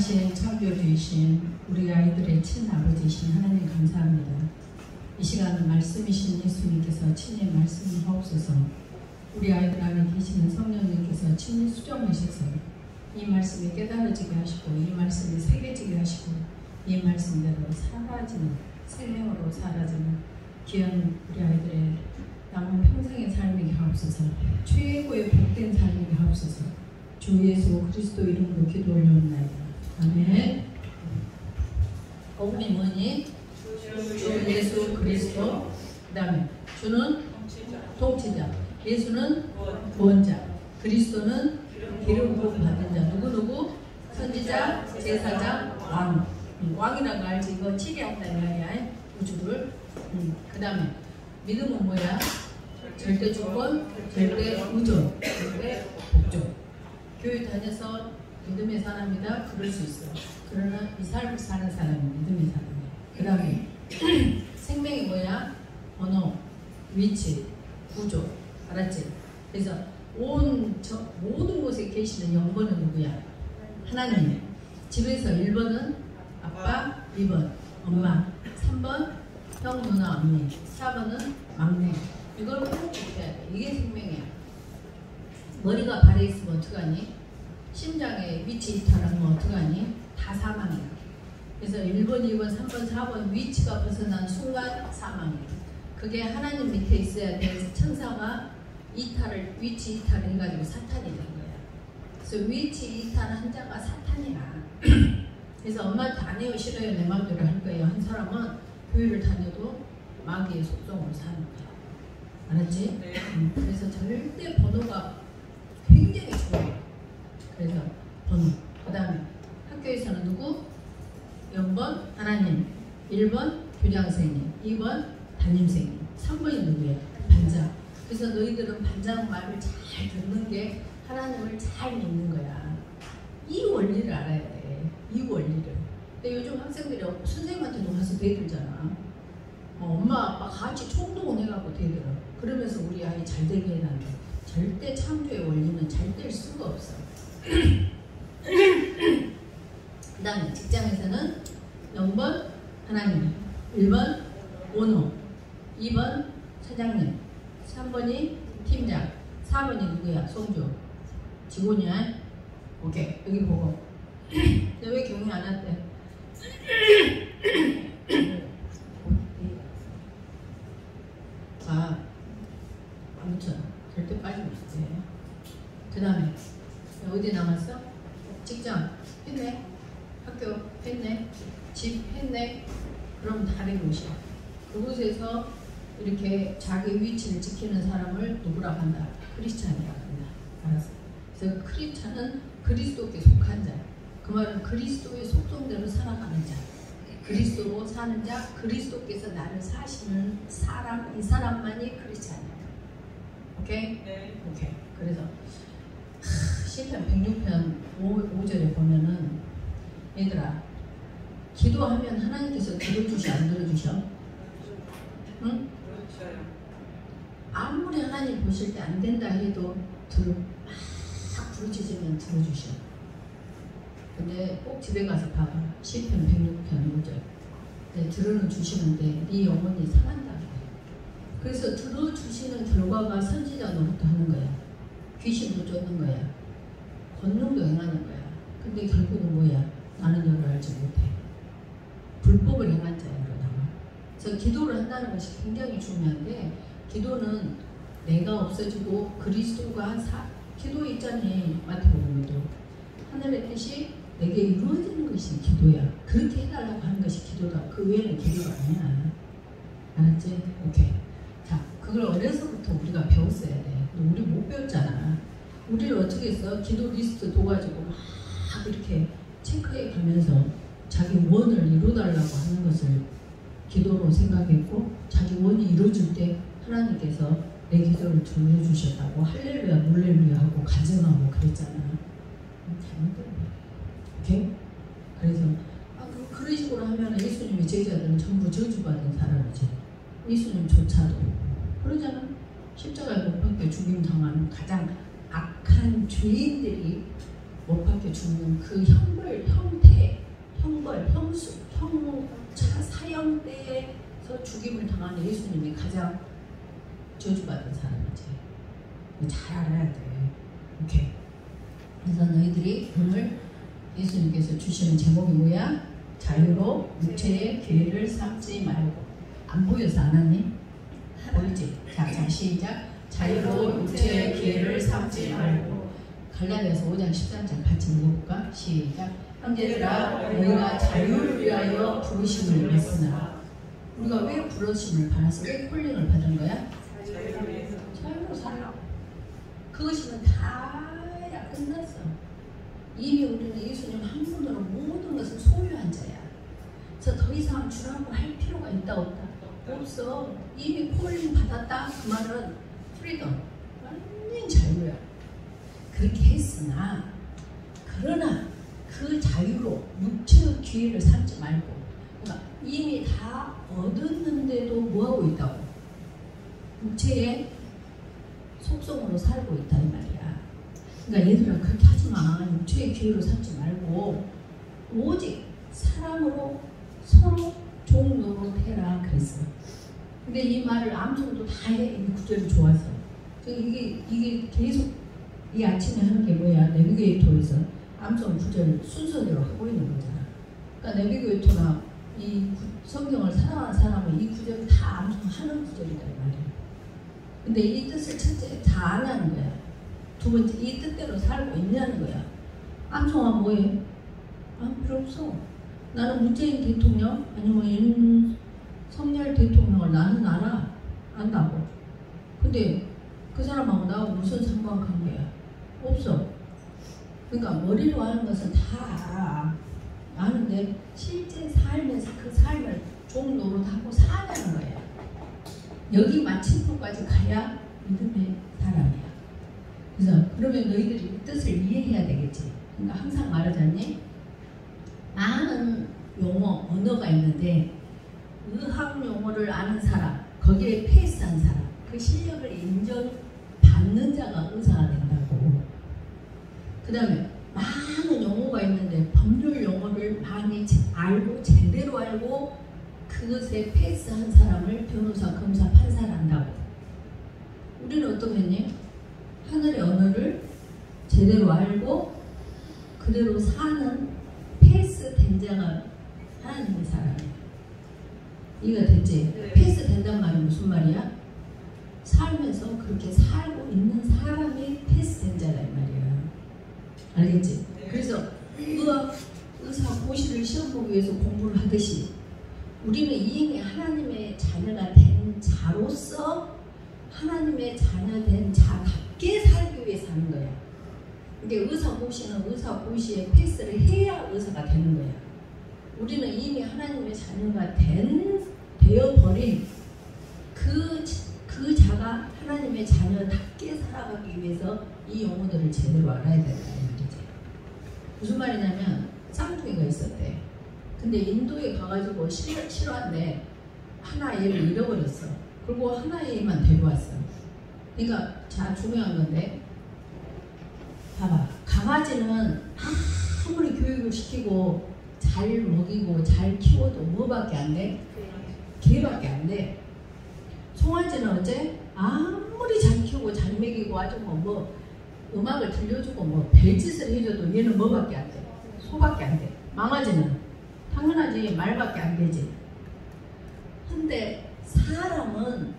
전능하신 창조주이신 우리 아이들의 친아버지이신 하나님 감사합니다. 이 시간 말씀이신 예수님께서 친히 말씀하옵소서. 우리 아이들 안에 계시는 성령님께서 친히 수정하셔서 이 말씀이 깨달아지게 하시고 이 말씀이 새겨지게 하시고 이 말씀대로 사라지는 생명으로 사라지는 귀한 우리 아이들의 남은 평생의 삶이게 하옵소서. 최고의 복된 삶이게 하옵소서. 주 예수 그리스도 이름으로 기도 올려옵나이다. 아멘. 복음이 뭐니? 주 예수 그리스도. 그 다음에 주는 통치자, 예수는 구원자, 그리스도는 기름 부음 받은 자. 누구? 선지자, 제사장, 왕. 왕이라고 알지? 이거 치리한다 이 말이야. 우주를. 그 다음에 믿음은 뭐야? 절대 주권, 절대 의존, 절대 복종. 교회 다녀서 믿음의 사람이다 그럴 수 있어. 그러나 이 삶을 사는 사람은 믿음의 사람이야. 그 다음에 생명이 뭐야? 번호, 위치, 구조. 알았지? 그래서 모든 곳에 계시는 영번은 누구야? 하나님. 집에서 1번은 아빠, 2번 엄마, 3번 형, 누나, 언니, 4번은 막내. 이걸 꼭 지켜야 돼. 이게 생명이야. 머리가 발에 있으면 어떡하니? 심장에 위치 이탈하면 어떡하니? 다 사망이야. 그래서 1번, 2번, 3번, 4번 위치가 벗어난 순간 사망이야. 그게 하나님 밑에 있어야 돼. 천사가 위치 이탈을 해가지고 사탄이 된 거야. 그래서 위치 이탈한 자가 사탄이야. 그래서 엄마한테 안 해요, 싫어요, 내 마음대로 할 거예요. 한 사람은 교회를 다녀도 마귀의 속성으로 사는 거야. 알았지? 네. 그래서 절대 번호가 굉장히 중요해. 그래서 번호. 그 다음에 학교에서는 누구? 0번 하나님, 1번 교장선생님, 2번 담임선생님, 3번이 누구야? 반장. 그래서 너희들은 반장 말을 잘 듣는 게 하나님을 잘 믿는 거야. 이 원리를 알아야 돼. 이 원리를. 근데 요즘 학생들이 선생님한테도 가서 대들잖아. 엄마 아빠 같이 총동원해갖고 대들어. 그러면서 우리 아이 잘 되게 해놨는데 절대 창조의 원리는 잘 될 수가 없어. 그 다음에 직장에서는 0번 하나님, 1번 오너, 2번 사장님, 3번이 팀장, 4번이 누구야? 송주. 직원이야? 오케이. 여기 보고. 너 왜 경위 안 왔대? 아무튼 절대 빠지면 안 돼. 그 다음에 어디 남았어? 직장 했네, 학교 했네, 집 했네. 그럼 다 된 곳이야. 그곳에서 이렇게 자기 위치를 지키는 사람을 누구라고 한다? 크리스찬이라고 한다. 알았어? 그래서 크리스찬은 그리스도께 속한 자. 그 말은 그리스도의 속성대로 살아가는 자. 그리스도로 사는 자, 그리스도께서 나를 사시는 사람, 이 사람만이 크리스찬이야. 오케이? 네. 오케이. 그래서 시편 106편 5절에 보면은 얘들아, 기도하면 하나님께서 들어주셔 안 들어주셔? 응? 아무리 하나님 보실 때 안 된다 해도 막 부르짖으면 들어주셔. 근데 꼭 집에 가서 봐봐. 시편 106편 5절. 네, 들어는 주시는데 네 영혼이 상한다. 그래서 들어주시는 결과가 선지자 노릇도 하는 거야. 귀신도 쫓는 거야. 권능도 행하는 거야. 근데 결국은 뭐야? 나는 너를 알지 못해. 불법을 행한 자야, 이러다가. 그래서 기도를 한다는 것이 굉장히 중요한데, 기도는 내가 없어지고 그리스도가 기도 있잖니. 마태복음에도 하늘의 뜻이 내게 이루어지는 것이 기도야. 그렇게 해달라고 하는 것이 기도다. 그 외에는 기도가 아니야. 알았지? 오케이. 자, 그걸 어려서부터 우리가 배웠어야 돼. 우리 못 배웠잖아. 우리를 어떻게 했어? 기도 리스트 둬가지고 막 이렇게 체크해 가면서 자기 원을 이루어달라고 하는 것을 기도로 생각했고, 자기 원이 이루어질 때 하나님께서 내 기도를 들려주셨다고 할렐루야 몰렐루야 하고 간증하고 그랬잖아. 잘못된 거야. 오케이? 그래서 그런 식으로 하면 예수님의 제자들은 전부 저주받은 사람이지. 예수님조차도 그러잖아. 십자가에 못 박혀 죽임 당하는 가장 악한 죄인들이 못 박혀 죽는 그 형태의 죽임을 당한 예수님이 가장 저주받은 사람이지. 잘 알아야 돼. 오케이. 그래서 너희들이 오늘 예수님께서 주시는 제목이 뭐야? 자유로 육체의 기회를 삼지 말고. 안 보여서 안 하니? 보이지? 자, 시작. 자유로 육체의 기회를 삼지 말고. 갈라디아서 5장 13절 같이 읽어볼까? 시작. 형제들아, 너희가 자유를 위하여 부르심을 받았으나. 우리가 왜 부르심을 받았어? 왜 콜링을 받은 거야? 자유로 살라. 그것이면 다야 끝났어. 이미 우리는 예수님 한 분으로 모든 것을 소유한 자야. 그래서 더 이상 주라고 할 필요가 있다 없다? 없어. 이미 콜링 받았다. 그 말은 프리덤. 완전 자유야. 그렇게 했으나 그러나 그 자유로 육체의 기회를 삼지 말고, 그러니까 이미 다 얻었는데도 뭐하고 있다고? 육체의 속성으로 살고 있다 이 말이야. 그러니까 얘들아 그렇게 하지마. 육체의 기회로 삼지 말고 오직 사랑으로 서로 종노릇 해라 그랬어. 근데 이 말을 암송도 다 해. 이 구절이 좋아서. 이게 계속 이 아침에 하는 게 뭐야? 내비게이터에서 암송 구절 순서대로 하고 있는 거잖아. 그러니까 내비게이터나 이 성경을 사랑하는 사람은 이 구절을 다 암송하는 구절이다 이 말이야. 근데 이 뜻을 첫째 다 아냐는 거야. 두 번째 이 뜻대로 살고 있냐는 거야. 암송하면 뭐해? 필요 없어. 나는 문재인 대통령 아니면 윤석열 대통령을 나는 알아. 안다고. 근데 그 사람하고 나하고 무슨 상관관계야? 없어. 그러니까 머리로 하는 것은 다 알아. 아는데 실제 삶에서 그 삶을 종노릇하고 사냐는 거야. 여기 마침표까지 가야 믿음의 사람이야. 그래서 그러면 너희들이 이 뜻을 이해해야 되겠지. 그러니까 항상 말하자니 많은 용어, 언어가 있는데 의학 용어를 아는 사람, 거기에 패스한 사람, 그 실력을 인정받는 자가 의사가 된다고. 그 다음에 많은 용어가 있는데 법률 용어를 많이 알고 제대로 알고 그것에 패스한 사람을 변호사, 검사, 판사를 한다고. 우리는 어떻게 했니? 하늘의 언어를 제대로 알고 그대로 사는 패스된 자가 하나님의 사람이야. 이해가 됐지? 네. 패스된단 말이 무슨 말이야? 살면서 그렇게 살고 있는 사람이 패스된 자다 이 말이야. 알겠지? 네. 그래서 의사 고시를 시험 보기 위해서 공부를 하듯이 우리는 이미 하나님의 자녀가 된 자로서 하나님의 자녀 된 자답게 살기 위해 사는 거야. 근데 의사 고시는 의사 고시에 패스를 해야 의사가 되는 거야. 우리는 이미 하나님의 자녀가 되어버린 그 자가 하나님의 자녀답게 살아가기 위해서 이 용어들을 제대로 알아야 된다는 말이지. 무슨 말이냐면 쌍둥이가 있었대. 근데 인도에 가가지고 실화인데 하나 얘를 잃어버렸어. 그리고 하나 얘만 데려왔어. 그러니까 자 중요한 건데 봐봐. 강아지는 아무리 교육을 시키고 잘 먹이고 잘 키워도 뭐밖에 안 돼? 개밖에 안 돼. 송아지는 어째 아무리 잘 키우고 잘 먹이고 아주 뭐 음악을 들려주고 뭐 별짓을 해줘도 얘는 뭐밖에 안 돼? 소밖에 안 돼. 망아지는 당연하지 말밖에 안 되지. 근데 사람은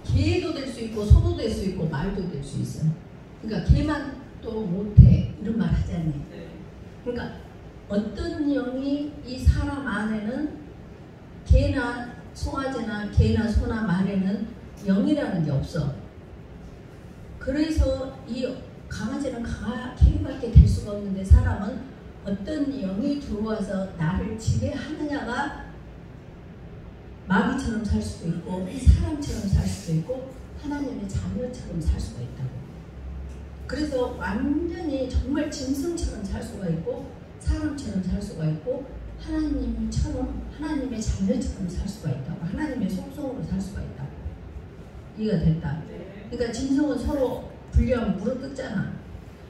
개도 될 수 있고 소도 될 수 있고 말도 될 수 있어. 그러니까 개만 또 못해 이런 말 하잖니. 그러니까 어떤 영이 이 사람 안에는 개나 송아지나 개나 소나 말에는 영이라는 게 없어. 그래서 이 강아지는 개밖에 될 수가 없는데 사람은 어떤 영이 들어와서 나를 지배하느냐가 마귀처럼 살 수도 있고 사람처럼 살 수도 있고 하나님의 자녀처럼 살 수가 있다고. 그래서 완전히 정말 짐승처럼 살 수가 있고 사람처럼 살 수가 있고 하나님처럼 하나님의 자녀처럼 살 수가 있다고. 하나님의 속성으로 살 수가 있다고. 이해가 됐다. 그러니까 짐승은 서로 분리하면 물어뜯잖아.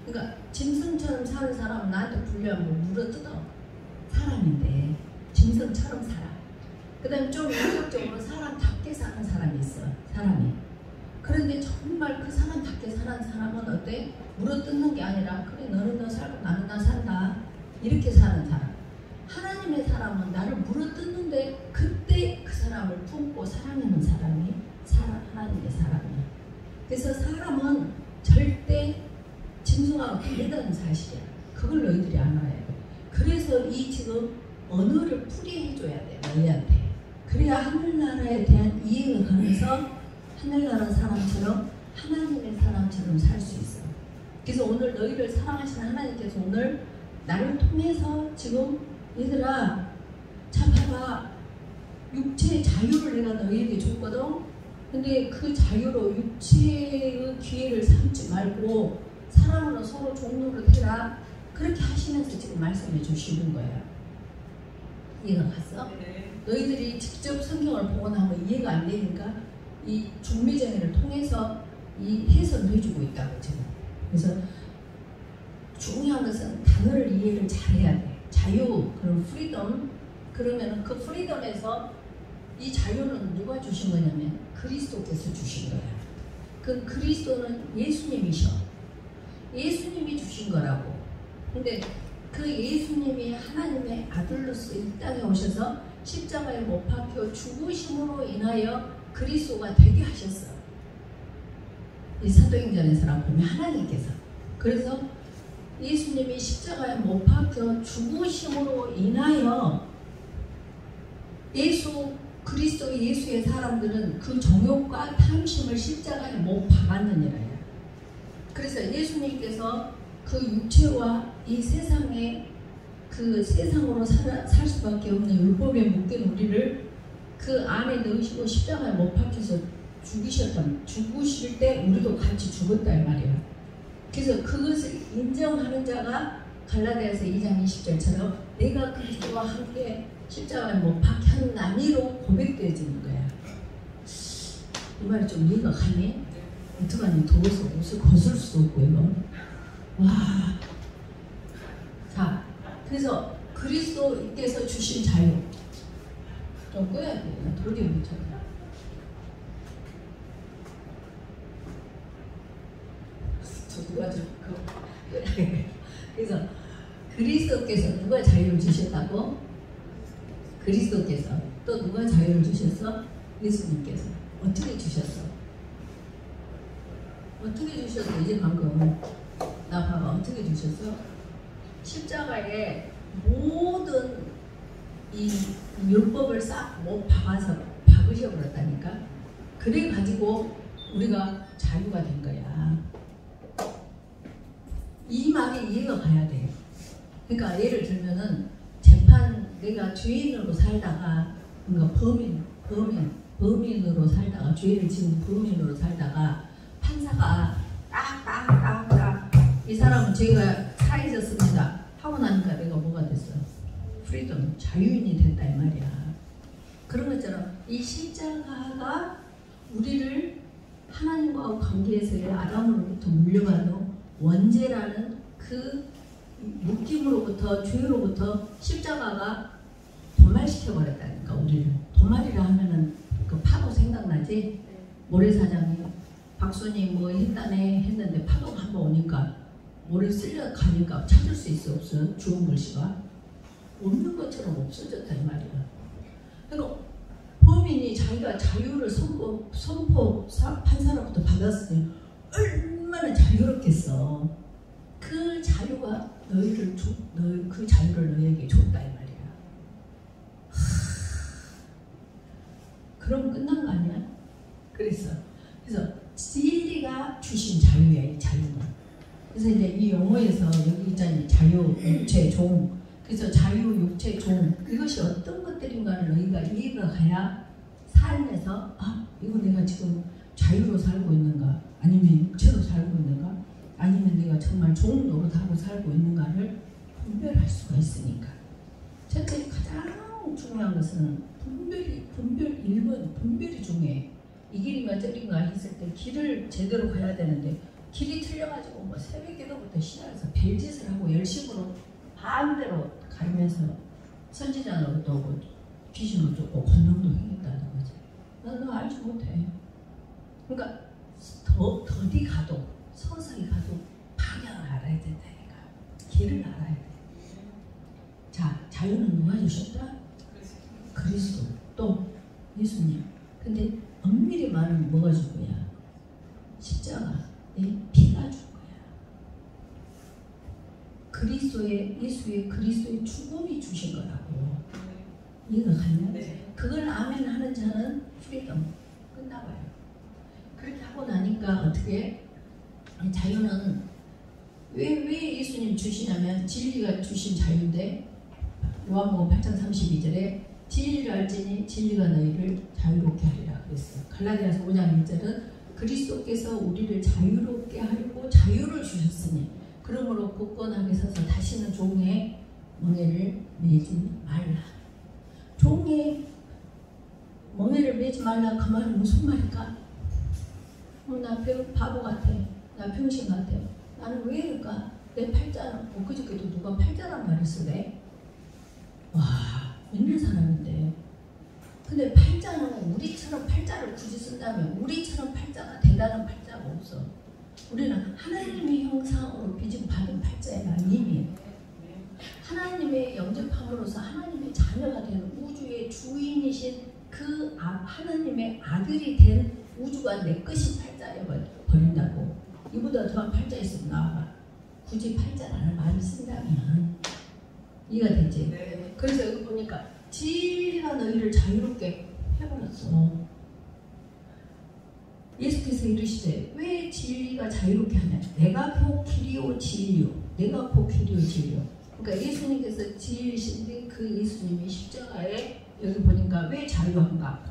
그러니까 짐승처럼 사는 사람은 나한테 분리하면 물어뜯어. 사람인데 짐승처럼 살아. 그 다음에 좀 인격적으로 사람답게 사는 사람이 있어. 사람이. 그런데 정말 그 사람답게 사는 사람은 어때? 물어뜯는 게 아니라 그래 너는 너 살고 나는 나 산다. 이렇게 사는 사람. 하나님의 사람은 나를 물어뜯는데 그때 그 사람을 품고 사랑하는 사람이 하나님의 사람이야. 그래서 사람은 절대 짐승하고 다르다는 사실이야. 그걸 너희들이 알아야 돼. 그래서 이 지금 언어를 풀이해줘야 돼. 너희한테. 그래야 하늘나라에 대한 이해가 가면서 하늘나라 사람처럼 하나님의 사람처럼 살 수 있어. 그래서 오늘 너희를 사랑하시는 하나님께서 오늘 나를 통해서 지금 얘들아 자 봐봐 육체의 자유를 내가 너희에게 줬거든. 근데 그 자유로 육체의 기회를 삼지 말고 사랑으로 서로 종로를 해라. 그렇게 하시면서 지금 말씀해 주시는 거예요. 이해가 갔어? 네. 너희들이 직접 성경을 보고 나면 이해가 안 되니까 이 중미정의를 통해서 이 해석을 해주고 있다고 지금. 그래서 중요한 것은 단어를 이해를 잘해야 돼. 자유, 그런 프리덤. 그러면은 그 프리덤에서 이 자유는 누가 주신 거냐면 그리스도께서 주신 거야. 그 그리스도는 예수님이셔. 예수님이 주신 거라고. 근데 그 예수님이 하나님의 아들로서 이 땅에 오셔서 십자가에 못 박혀 죽으심으로 인하여 그리스도가 되게 하셨어. 이 사도행전에서랑 보면 하나님께서. 그래서 예수님이 십자가에 못 박혀 죽으심으로 인하여 그리스도 예수의 사람들은 그 정욕과 탐심을 십자가에 못 박았느니라. 그래서 예수님께서 그 육체와 이 세상에 그 세상으로 살 수밖에 없는 율법에 묶인 우리를 그 안에 넣으시고 십자가에 못 박혀서 죽으실 때 우리도 같이 죽었다 이 말이야. 그래서 그것을 인정하는 자가 갈라디아서 2장 20절처럼 내가 그리스도와 함께 십자가에 못 박혔나니로 고백되어지는 거야. 이 말이 좀 이해가 가니? 어떡하니? 더워서 옷을 벗을 수도 없고 이거. 와. 자, 그래서 그리스도께서 주신 자유 좀 꺼야 돼. 돌려 묻혀라. 누가 좀 그래서 그리스도께서 누가 자유를 주셨다고? 그리스도께서. 또 누가 자유를 주셨어? 예수님께서. 어떻게 주셨어? 어떻게 주셨어? 이제 방금 나 봐봐. 어떻게 주셨어? 십자가에 모든 이 율법을 싹 못 박으셔버렸다니까. 그래 가지고 우리가 자유가 된 거야. 이 말이 이해가 가야 돼. 그러니까 예를 들면은 내가 죄인으로 살다가 그러니까 범인으로 살다가 죄를 지은 범인으로 살다가 판사가 딱 이 사람은 죄가 사해졌습니다 하고 나니까 내가 뭐가 됐어? 프리덤, 자유인이 됐다 이 말이야. 그런 것처럼 이 십자가가 우리를 하나님과 관계에서의 아담으로부터 물려받은 원죄라는 그 묶임으로부터 죄로부터 십자가가 도말시켜버렸다니까. 우리를 도말이라 하면은 그 파도 생각나지? 모래사장이 박순이 뭐 했다네 했는데 파도가 한번 오니까 모래 쓸려 가니까 찾을 수 있어 없어? 죽은 글씨가 없는 것처럼 없어졌다 이 말이야. 그러니까 범인이 자기가 자유를 판사로부터 받았으니 얼마나 자유롭겠어. 그 자유가 그 자유를 너희에게 줬다 이 말이야. 그럼 끝난 거 아니야? 그래서 진리가 주신 자유야 이 자유는. 그래서 이제 이 용어에서 여기 있잖아요. 자유, 육체, 종. 그래서 자유, 육체, 종. 이것이 어떤 것들인가를 너희가 이해가 가야 삶에서 이거 내가 지금 자유로 살고 있는가? 아니면 육체로 살고 있는가? 아니면 내가 정말 종 노릇하고 살고 있는가를 분별할 수가 있으니까. 첫째 가장 중요한 것은 분별이 중요해. 이 길인가 저긴가 했을 때 길을 제대로 가야 되는데 길이 틀려가지고 뭐 새벽 기도부터 시작해서 별짓을 하고 열심으로 반대로 가면서 선지자로도 오고 귀신을 쫓고 권능도 행했다는 거지. 너 알지 못해. 그러니까 더디 가도 서서히 가도 방향을 알아야 된다니까. 길을 알아야 돼. 자, 자유는 누가 주셨다? 그리스도. 또 예수님. 근데 엄밀히 말하면 뭐가 준 거야? 십자가. 내 피가 준 거야. 예수의 그리스도의 죽음이 주신 거라고. 이해가 가냐? 그걸 아멘 하는 자는 프리덤 끝나봐요. 그렇게 하고 나니까 어떻게 자유는 왜 예수님 주시냐면 진리가 주신 자유인데 요한복음 8장 32절에 진리를 알지니 진리가 너희를 자유롭게 하리라 그랬어요. 갈라디아서 5장 1절은 그리스도께서 우리를 자유롭게 하려고 자유를 주셨으니 그러므로 굳건하게 서서 다시는 종의 멍에를 매지 말라. 종의 멍에를 매지 말라 그 말은 무슨 말일까? 나 바보 같아. 나 병신 같아. 나는 왜 이럴까? 내 팔자는 그저께도 누가 팔자란 말을 쓰네. 와, 믿는 사람인데. 근데 팔자는 우리처럼 팔자를 굳이 쓴다면 우리처럼 팔자가 대단한 팔자가 없어. 우리는 하나님의 형상으로 빚음받은 팔자야. 이미 하나님의 영접함으로써 하나님의 자녀가 된 우주의 주인이신 그 하나님의 아들이 된 우주가 내 것이 팔자여 버린다고. 이보다 더한 팔자 있으면 나와봐. 굳이 팔자라는 말을 쓴다면 이해가 되지? 네. 그래서 여기 보니까 진리가 너희를 자유롭게 해버렸어. 예수께서 이르시되 왜 진리가 자유롭게 하냐? 내가 곧 길이요 진리요. 내가 곧 길이요 진리요. 그러니까 예수님께서 진리신데 그 예수님이 십자가에 여기 보니까 왜 자유한가?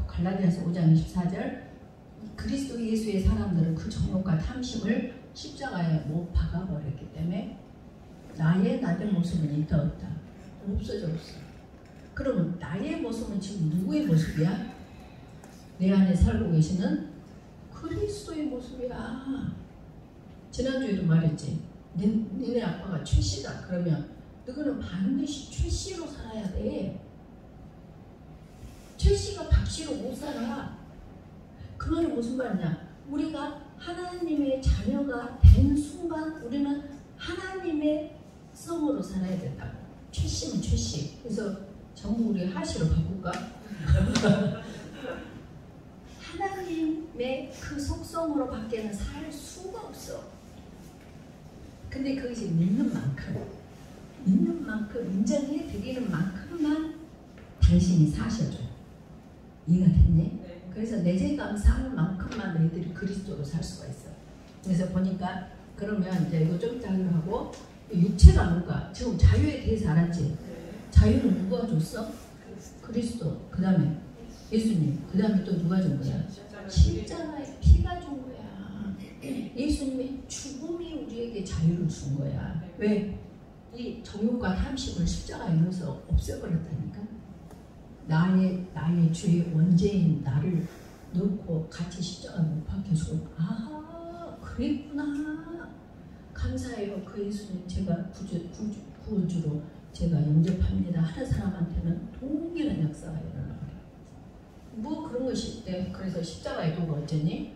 갈라디아서 5장 24절 그리스도 예수의 사람들은 그 정욕과 탐심을 십자가에 못 박아버렸기 때문에 나의 모습은 있다 없다? 없어져 없어. 그러면 나의 모습은 지금 누구의 모습이야? 내 안에 살고 계시는 그리스도의 모습이야. 지난주에도 말했지. 니네 아빠가 최씨다. 그러면 너희는 반드시 최씨로 살아야 돼. 최씨가 박씨로 못 살아. 그 말은 무슨 말이냐? 우리가 하나님의 자녀가 된 순간 우리는 하나님의 성으로 살아야 된다고. 최씨는 최씨. 그래서 전부 우리 하씨로 바꿀까? 하나님의 그 속성으로 밖에는 살 수가 없어. 근데 그것이 믿는 만큼 인정해 드리는 만큼만 당신이 사셔줘. 이해가 됐니? 네. 그래서 내 죄감 사는 만큼만 너희들이 그리스도로 살 수가 있어. 그래서 보니까 그러면 이제 이거 좀 자유하고 육체가 뭔가 지금 자유에 대해서 알았지? 네. 자유는 누가 줬어? 그리스도. 그 다음에 예수님. 그 다음에 또 누가 준 거야? 십자가에 피가 준 거야. 예수님의 죽음이 우리에게 자유를 준 거야. 왜? 이 정욕과 탐심을 십자가에 넣어서 없애버렸다니까. 나의 죄의 원죄인 나를 넣고 같이 십자가에 못 박혀주고 그랬구나. 감사해요. 그 예수님 제가 구주로 제가 영접합니다 하는 사람한테는 동일한 역사가 일어나요. 뭐 그런 것이 있대. 그래서 십자가의 도가 어쩌니?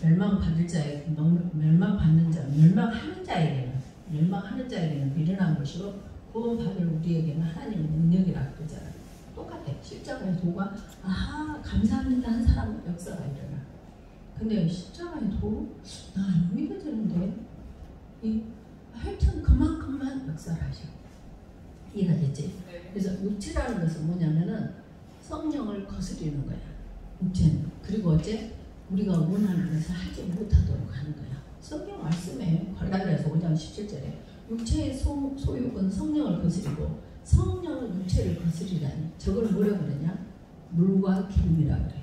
멸망하는 자에게는 미련한 것이고 구원받을 우리에게는 하나님의 능력이라고 그러잖아. 똑같아. 십자가의 도가 감사합니다 한 사람은 역사가 일어나. 근데 십자가의 도? 나 안 믿어지는데 하여튼 그만큼만 역사를 하셔. 이해가 됐지? 그래서 육체라는 것은 뭐냐면은 성령을 거스리는 거야. 육체는. 그리고 어째 우리가 원하는 것을 하지 못하도록 하는 거야. 성경 말씀에 갈라디아서 5장 17절에 육체의 소욕은 성령을 거스리고 성령은 육체를 거스리라니. 저걸 뭐라고 그러냐? 물과 기름이라고 그래.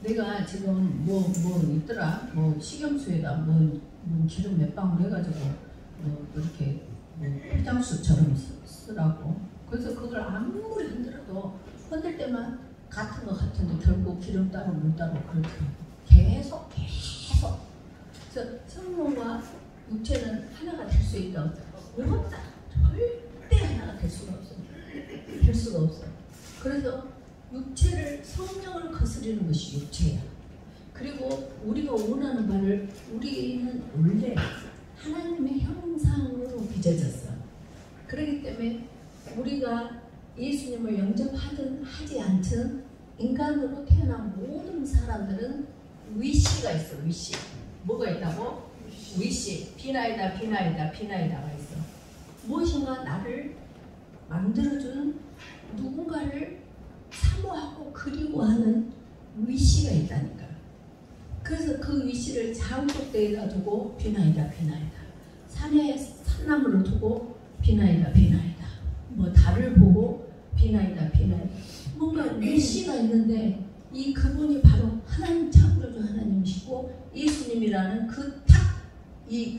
내가 지금 뭐 있더라? 식염수에다 기름 몇 방울 해가지고 이렇게 포장수처럼 쓰라고. 그래서 그걸 아무리 흔들 때만 같은 것 같은데 결국 기름 따로 물 따로 그렇더라고. 계속. 그래서 성령과 육체는 하나가 될 수 있다. 어렵다. 절대 하나가 될 할 수가 없어. 할 수가 없어. 그래서 육체를 성령을 거스르는 것이 육체야. 그리고 우리가 원하는 바를 우리는 원래 하나님의 형상으로 빚어졌어. 그렇기 때문에 우리가 예수님을 영접하든 하지 않든 인간으로 태어난 모든 사람들은 위시가 있어. 위시. 뭐가 있다고? 위시. 비나이다 비나이다 비나이다가 있어. 무엇인가 나를 만들어준 누군가를 사모하고 그리워하는 위시가 있다니까. 그래서 그 위시를 장독대에다 두고 비나이다 비나이다. 산에 산나무를 두고 비나이다 비나이다. 뭐 달을 보고 비나이다 비나이다. 뭔가 위시가 있는데 이 그분이 바로 하나님 창조주 하나님이시고 예수님이라는 그 딱 이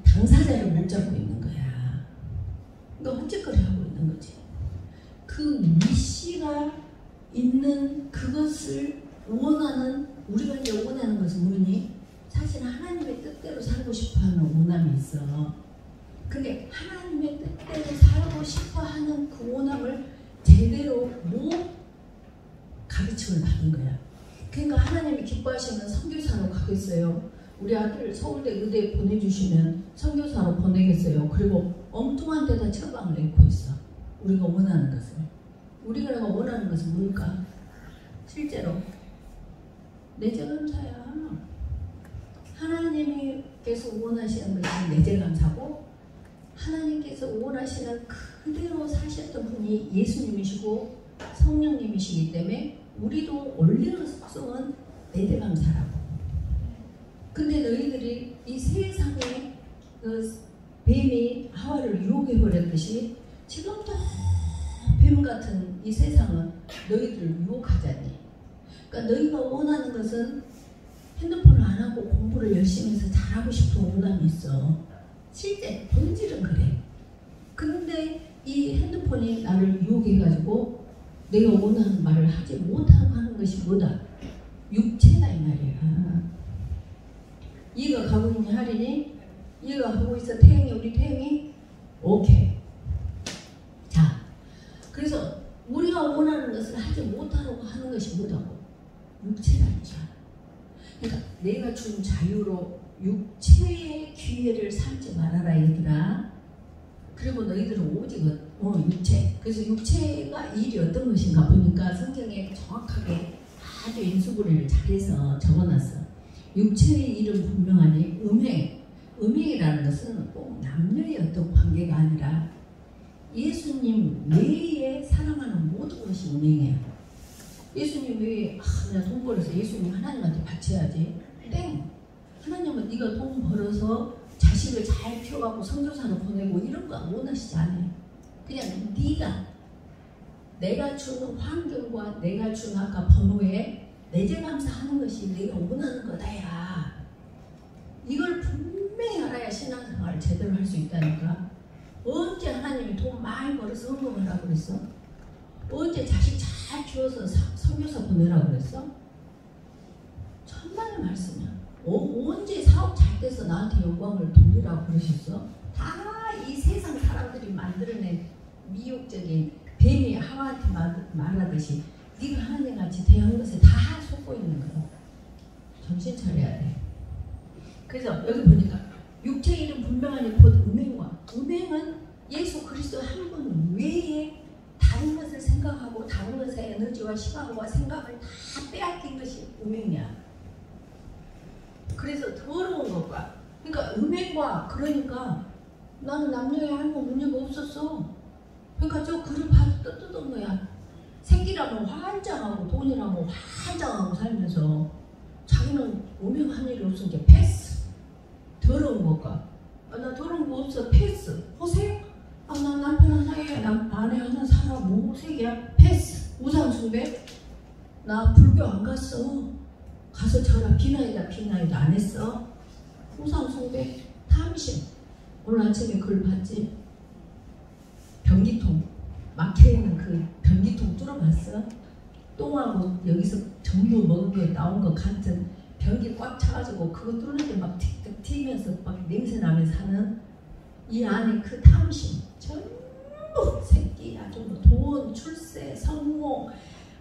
당사자를 못 잡고 있는 거야. 그러니까 헛짓거리 하고 있는 거지. 그 위시가 있는 그것을 원하는, 우리가 이제 원하는 것은 뭐니? 사실 하나님의 뜻대로 살고 싶어하는 원함이 있어. 근데 하나님의 뜻대로 살고 싶어하는 그 원함을 제대로 못 가르침을 받은 거야. 그러니까 하나님이 기뻐하시면 선교사로 가겠어요. 우리 아들 서울대 의대에 보내주시면 선교사로 보내겠어요. 그리고 엉뚱한 데다 처방을 내고 있어. 우리가 원하는 것을. 우리가 원하는 것은 뭘까? 실제로 내재감사야. 하나님께서 원하시는 것이 내재감사고, 하나님께서 원하시는 그대로 사셨던 분이 예수님이시고 성령님이시기 때문에 우리도 원래의 속성은 내재감사라고. 근데 너희들이 이 세상에 그 뱀이 하와를 유혹해버렸듯이 지금도 뱀 같은 이 세상은 너희들을 유혹하자니. 그러니까 너희가 원하는 것은 핸드폰을 안 하고 공부를 열심히 해서 잘하고 싶은 원함이 있어. 실제 본질은 그래. 근데 이 핸드폰이 나를 유혹해가지고 내가 원하는 말을 하지 못하고 하는 것이 뭐다? 육체다 이 말이야. 이해가 가고 있니 하리니? 이해가 가고 있어 태영이? 우리 태영이? 오케이. 자, 그래서 우리가 원하는 것을 하지 못하려고 하는 것이 뭐다고? 육체라는 자. 그러니까 내가 준 자유로 육체의 기회를 삼지 말아라 얘들아. 그리고 너희들은 오직 육체. 그래서 육체가 일이 어떤 것인가 보니까 성경에 정확하게 아주 인수분해를 잘해서 적어놨어. 육체의 일은 분명하니 음행이라는 것은 꼭 남녀의 어떤 관계가 아니라 예수님 외에 사랑하는 모든 것이 음행이야. 예수님 외에 내가 돈 벌어서 예수님 하나님한테 바쳐야지. 땡! 하나님은 네가 돈 벌어서 자식을 잘 키워갖고 선교사로 보내고 이런 거 원하시지 않아요. 그냥 네가 내가 주는 환경과 내가 준 아까 번호에 내재감사하는 것이 내가 원하는 거다야. 이걸 분명히 알아야 신앙생활을 제대로 할 수 있다니까. 언제 하나님이 돈 많이 벌어서 헌금하라고 그랬어? 언제 자식 잘 키워서 선교사 보내라고 그랬어? 천만의 말씀이야. 언제 사업 잘 돼서 나한테 영광을 돌리라고 그러셨어? 다 이 세상 사람들이 만들어낸 미혹적인 뱀이 하와한테 말하듯이 네가 하나님같이 대한 것에 다 속고 있는 거야. 정신 차려야 돼. 그래서 여기 보니까 육체의 일은 분명하니 곧 음행과, 음행은 예수 그리스도 한 분 외에 다른 것을 생각하고 다른 것의 에너지와 시간과 생각을 다 빼앗긴 것이 음행이야. 그래서 더러운 것과, 그러니까 음행과, 그러니까 나는 남녀에 아무 문제가 없었어. 그러니까 저 글을 봐도 뜯던 거야. 새끼라면 환장하고 돈이라면 환장하고 살면서 자기는 음행한 일이 없으니까 패스. 더러운 것과, 나 더러운 거 없어. 패스. 호세? 나 남편 하나에 아내 하나 살아. 뭐 호세야? 패스. 우상숭배? 나 불교 안 갔어. 가서 저라 비나이다 비나이다 안 했어. 우상숭배, 탐심. 오늘 아침에 글 봤지? 변기통 막혀있는 그 변기통 뚫어봤어? 똥하고 여기서 전부 먹은 게 나온 것 같은 변기 꽉 차가지고 그거 뚫는데 막 틱틱 튀면서 막 냄새 나면서 사는 이 안에 그 탐심, 정말 전부 새끼 아주 뭐 돈, 출세, 성공,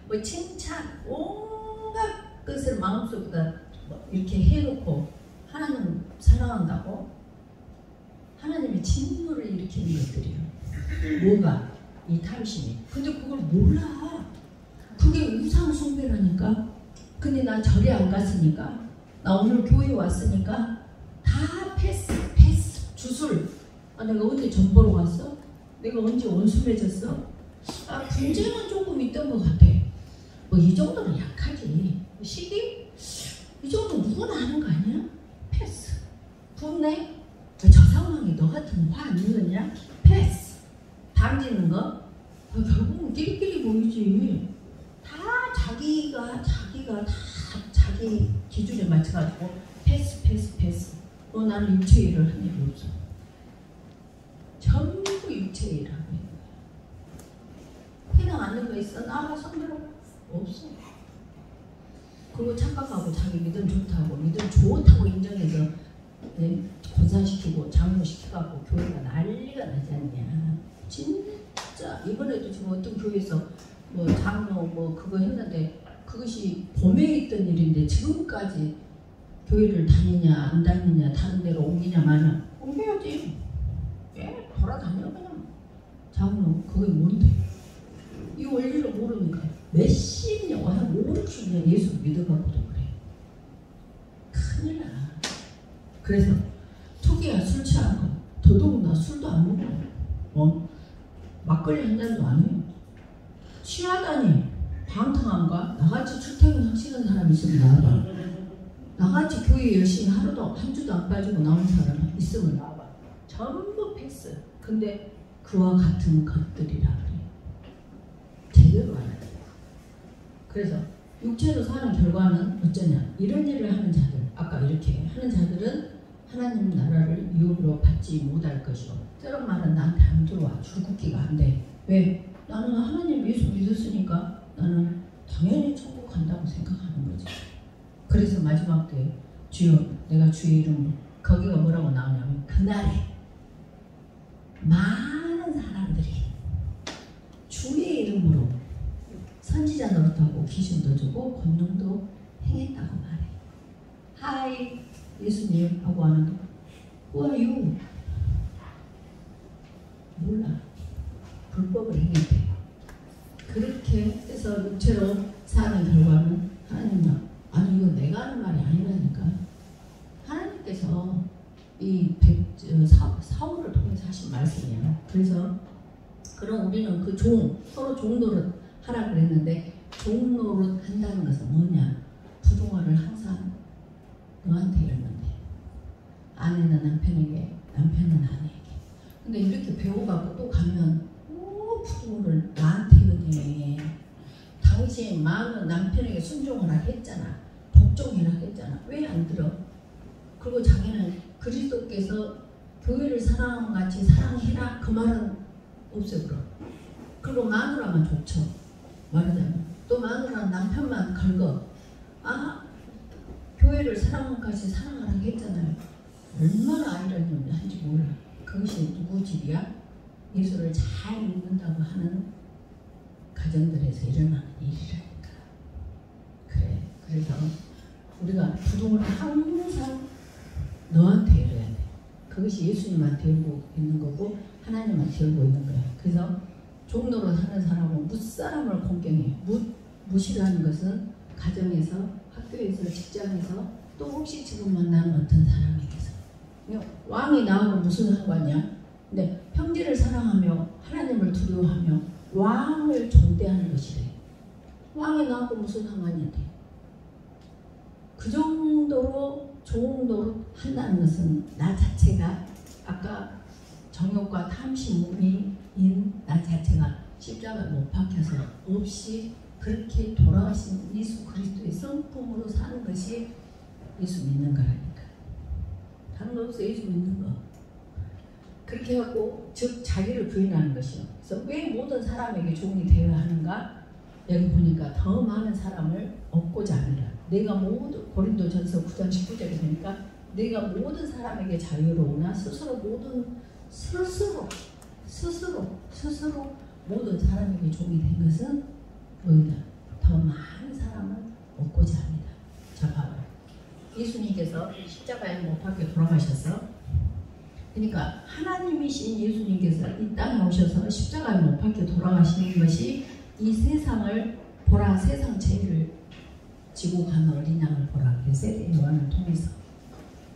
뭐 칭찬, 온갖 것을 마음속에다 뭐 이렇게 해놓고 하나님 사랑한다고? 하나님의 진노를 일으키는 것들이요. 뭐가? 이 탐심이. 근데 그걸 몰라. 그게 우상 숭배라니까. 근데 난 절에 안 갔으니까, 나 오늘 교회 왔으니까 다 패스 주술. 아, 내가 언제 전 보러 갔어? 내가 언제 원수 맺었어? 아, 분쟁은 조금 있던 것 같아. 뭐 이 정도는 약하지. 시기? 이 정도 누구나 하는 거 아니야? 패스. 분내? 저 상황에 너 같은 화 안 내느냐? 패스. 담지는 거? 결국은 끼리끼리 보이지. 다 자기가 다 자기 기준에 맞춰가지고 패스. 나는 육체일을 한 일이 없어. 전부 육체일하고 있는 거야. 해당 안 되는 거 있어? 나와 손들어. 없어. 그리고 착각하고 자기 믿음 좋다고 인정해서 권사시키고 장로시켜갖고 교회가 난리가 나지 않냐. 진짜 이번에도 지금 어떤 교회에서 뭐 장로 뭐 그거 했는데 그것이 봄에 있던 일인데 지금까지 교회를 다니냐 안 다니냐 다른 데로 옮기냐 마냐. 옮겨야지. 왜 돌아다녀 그냥. 장로 그게 뭔데. 이 원리를 모르니까 몇십 년 한 5, 60년 예수 믿어가고도 그래. 큰일 나. 그래서 투기야 술 취한 거 더더군다나 술도 안 먹어. 막걸리 한 잔도 안 해요. 취하다니 방탕한가? 나같이 출퇴근 하시는 사람 있으면 나와봐. 나같이 교회 열심히 하루도 한 주도 안 빠지고 나온 사람 있으면 나와봐. 전부 패스. 근데 그와 같은 것들이라 그래. 제대로 알아야 돼. 그래서 육체로 사는 결과는 어쩌냐. 이런 일을 하는 자들, 아까 이렇게 하는 자들은 하나님 나라를 유업으로 받지 못할 것이고, 저런 말은 나한테 안 들어와. 줄긋기가 안 돼. 왜? 나는 하나님 예수 믿었으니까 나는 당연히 천국 간다고 생각하는 거지. 그래서 마지막 때 주여 내가 주의 이름으로, 거기가 뭐라고 나오냐면 그날에 많은 사람들이 주의 이름으로 선지자 노릇하고 귀신도 주고 권능도 행했다고 말해. 하이 예수님 하고 하는데 Who are you? 몰라. 불법을 행했대. 그렇게 해서 육체로 사는 결과는 하나님은 아니 이거 내가 하는 말이 아니라니까. 하나님께서 이 사울을 통해서 하신 말씀이야. 그래서 그럼 우리는 그 서로 종노릇 하라 그랬는데, 종노릇 한다는 것은 뭐냐? 부동화를 항상 너한테 이러는데, 아내는 남편에게, 남편은 아내에게. 근데 이렇게 배워갖고 또 가면 부동화를 나한테 이러네. 당신 마음은 남편에게 순종하라 했잖아. 복종해라 했잖아. 왜 안 들어? 그리고 자기는 그리스도께서 교회를 사랑함 같이 사랑해라 그 말은 없어요. 그리고 마누라만 좋죠. 말하자면 또 마누라는 남편만 긁어. 아 교회를 사랑함 같이 사랑하라 했잖아요. 얼마나 아이러니를 한지 몰라. 그것이 누구 집이야? 예수를 잘 믿는다고 하는 가정들에서 일어나는 일이라니까. 그래. 그래서 우리가 부동을 항상 너한테 이래야 돼. 그것이 예수님한테 열고 있는 거고 하나님한테 열고 있는 거야. 그래서 종로로 사는 사람은 무사람을 공경해. 무시라는 것은 가정에서, 학교에서, 직장에서, 또 혹시 지금 만나는 어떤 사람에게서. 왕이 나하고 무슨 상관이야? 근데 형제를 사랑하며 하나님을 두려워하며 왕을 존대하는 것이래. 왕이 나하고 무슨 상관인데. 그 정도로 종노릇 한다는 것은 나 자체가 아까 정욕과 탐심인 나 자체가 십자가에 못 박혀서 없이 그렇게 돌아가신 예수 그리스도의 성품으로 사는 것이 예수 믿는 거라니까. 다른 거 없어. 예수 믿는 거. 그렇게 해갖고 즉 자기를 부인하는 것이요. 그래서 왜 모든 사람에게 종이 되어야 하는가? 여기 보니까 더 많은 사람을 얻고자 하느라. 내가 모두 고린도전서 9장 19절에 보니까 내가 모든 사람에게 자유로우나 스스로 스스로 모든 사람에게 종이 된 것은 뭐이다? 더 많은 사람을 얻고자 합니다. 자, 봐봐. 예수님께서 십자가에 못 박혀 돌아가셔서, 그러니까 하나님이신 예수님께서 이 땅에 오셔서 십자가에 못 박혀 돌아가시는 것이 이 세상을 보라, 세상 죄를 지고 가는 어린 양을 보라. 세례 요한을 통해서.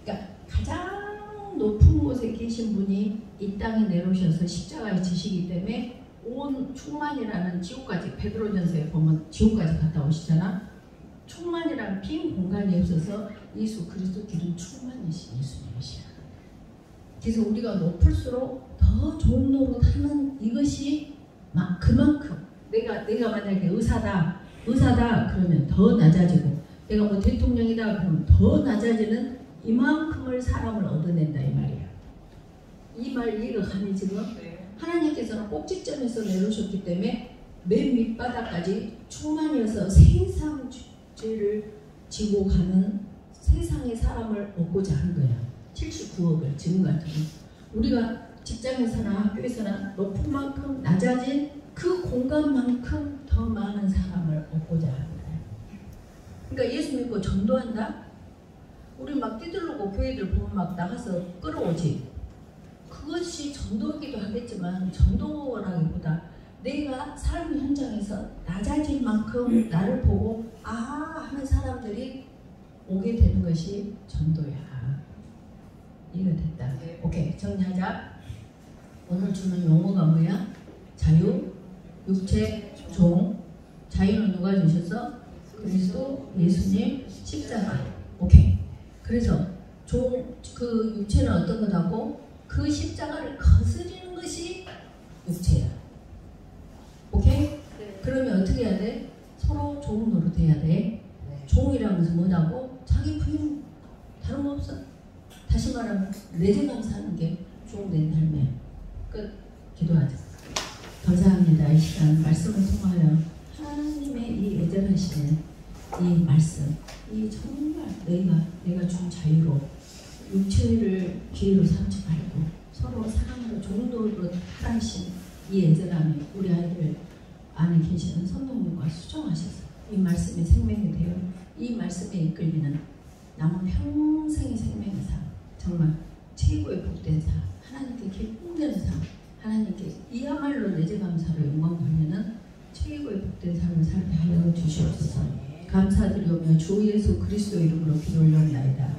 그러니까 가장 높은 곳에 계신 분이 이 땅에 내려오셔서 십자가에 지시기 때문에 온 충만이라는 지옥까지, 베드로전서에 보면 지옥까지 갔다 오시잖아. 충만이라는 빈 공간이 없어서 예수 그리스도 기름 충만이신 예수님이시야. 그래서 우리가 높을수록 더 좋은 노릇하는 이것이 그만큼 내가 만약에 의사다 그러면 더 낮아지고, 내가 뭐 대통령이다 그러면 더 낮아지는 이만큼을 사람을 얻어낸다 이 말이야. 이 말 이해가 가니 지금? 하나님께서는 꼭지점에서 내려오셨기 때문에 맨 밑바닥까지 충만이어서 세상 죄를 지고 가는 세상의 사람을 얻고자 하는 거야. 79억을 지금 같은 우리가 직장에서나 학교에서나 높은 만큼 낮아진 그 공간만큼 더 많은 사람을 얻고자 하는 거야. 그러니까 예수 믿고 전도한다? 우리 막 뛰들르고 교회들 보면 막 나가서 끌어오지. 그것이 전도이기도 하겠지만 전도라기보다 내가 삶 현장에서 낮아진 만큼 나를 보고 하는 사람들이 오게 되는 것이 전도야. 이해가 됐다. 오케이, 정리하자. 오늘 주는 용어가 뭐야? 자유, 육체, 종. 자유는 누가 주셨어? 그리스도, 예수님, 십자가. 오케이. 그래서 그 육체는 어떤 거다고? 그 십자가를 거스리는 것이 육체야. 오케이? 네. 그러면 어떻게 해야 돼? 서로 좋은 노릇 해야 돼. 네. 종이라는 것은 뭐다고? 자기 부인 다름없어. 다시 말하면 내재감 사는 게 종된 삶이야. 끝. 기도하자. 감사합니다. 이 시간 말씀을 통하여 하나님의 이 애절하시는 이 말씀, 이 정말 내가 준 자유로 육체를 기회로 삼지 말고 서로 사랑으로 종도로 하신 이 애절함이 우리 아이들 안에 계시는 성령님과 수정하셔서 이 말씀이 생명이 되어 이 말씀에 이끌리는 남은 평생의 생명의 삶, 정말 최고의 복된 삶, 하나님께 기쁨되는 삶, 하나님께 이야말로 내재감사로 영광 돌리는 최고의 복된 삶을 살게 하여 주시옵소서. 감사드리오며 주 예수 그리스도 이름으로 기도 올려옵나이다.